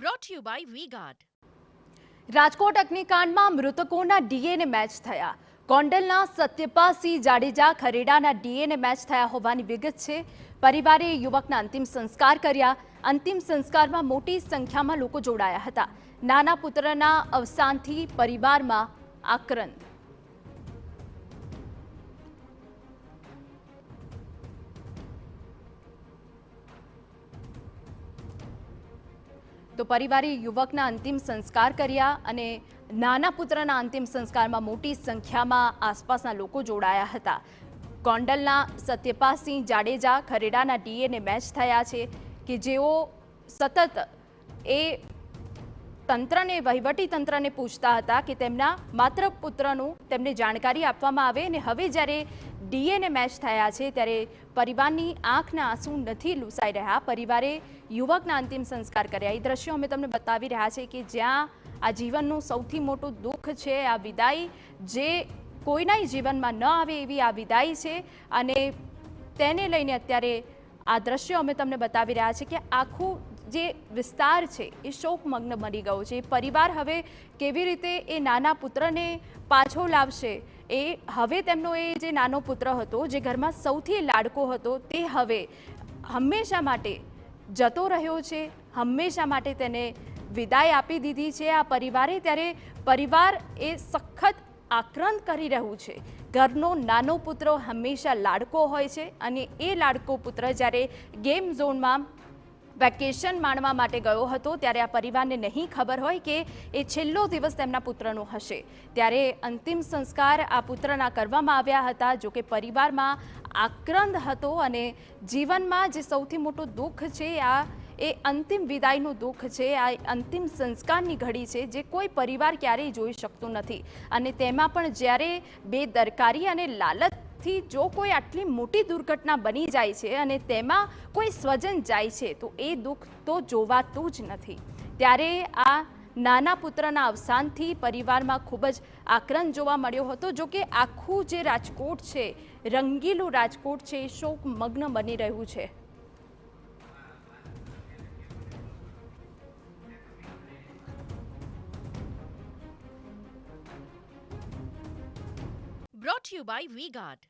brought to you by V-Guard. Rajkot અગ્નિકાંડમાં મૃતકોના DNA match થયા. ગોંડલના સત્યપાલસિંહ જાડેજા ખરેડાના ડીએનએ મેચ થયા હોવાની વિગત છે. પરિવારે યુવકના અંતિમ સંસ્કાર કર્યા. અંતિમ સંસ્કારમાં મોટી સંખ્યામાં લોકો જોડાયા હતા. નાના પુત્રના અવસાનથી પરિવારમાં આક્રંદ. તો પરિવારે યુવકના અંતિમ સંસ્કાર કર્યા અને નાના પુત્રના અંતિમ સંસ્કારમાં મોટી સંખ્યામાં આસપાસના લોકો જોડાયા હતા. ગોંડલના સત્યપાલસિંહ જાડેજા ખરેડાના ડીએનએ મેચ થયા છે કે જેઓ સતત એ તંત્રને વહીવટી તંત્રને પૂછતા હતા કે તેમના માત્ર પુત્રનું તેમને જાણકારી આપવામાં આવે. અને હવે જ્યારે ડીએનએ મેચ થયા છે ત્યારે પરિવારની આંખના આંસુ નથી લૂસાઈ રહ્યા. પરિવારે યુવકના અંતિમ સંસ્કાર કર્યા. એ દ્રશ્યો અમે તમને બતાવી રહ્યા છે કે જ્યાં આ જીવનનું સૌથી મોટું દુઃખ છે, આ વિદાય જે કોઈના જીવનમાં ન આવે એવી આ વિદાય છે. અને તેને લઈને અત્યારે આ દ્રશ્યો અમે તમને બતાવી રહ્યા છે કે આખું જે વિસ્તાર છે એ શોકમગ્ન બની ગયો છે. પરિવાર હવે કેવી રીતે એ નાના પુત્રને પાછો લાવશે, એ હવે તેમનો એ જે નાનો પુત્ર હતો, જે ઘરમાં સૌથી લાડકો હતો, તે હવે હંમેશા માટે જતો રહ્યો છે. હંમેશા માટે તેને વિદાય આપી દીધી છે આ પરિવારે. ત્યારે પરિવાર એ સખત આક્રંદ કરી રહ્યું છે. ઘરનો નાનો પુત્ર હંમેશા લાડકો હોય છે અને એ લાડકો પુત્ર જ્યારે ગેમ ઝોનમાં વેકેશન માણવા માટે ગયો હતો ત્યારે આ પરિવારને નહીં ખબર હોય કે એ છેલ્લો દિવસ તેમના પુત્રનો હશે. ત્યારે અંતિમ સંસ્કાર આ પુત્રના કરવામાં આવ્યા હતા. જો કે પરિવારમાં આક્રંદ હતો અને જીવનમાં જે સૌથી મોટું દુઃખ છે આ એ અંતિમ વિદાયનું દુઃખ છે. આ અંતિમ સંસ્કારની ઘડી છે જે કોઈ પરિવાર ક્યારેય જોઈ શકતું નથી. અને તેમાં પણ જ્યારે બેદરકારી અને લાલચથી જો કોઈ આટલી મોટી દુર્ઘટના બની જાય છે અને તેમાં કોઈ સ્વજન જાય છે તો એ દુઃખ તો જોવાતું જ નથી. ત્યારે આ નાના પુત્રના અવસાનથી પરિવારમાં ખૂબ જ આક્રંદ જોવા મળ્યો હતો. જો કે આખું જે રાજકોટ છે, રંગીલું રાજકોટ છે, એ શોકમગ્ન બની રહ્યું છે. Brought to you by V-Guard.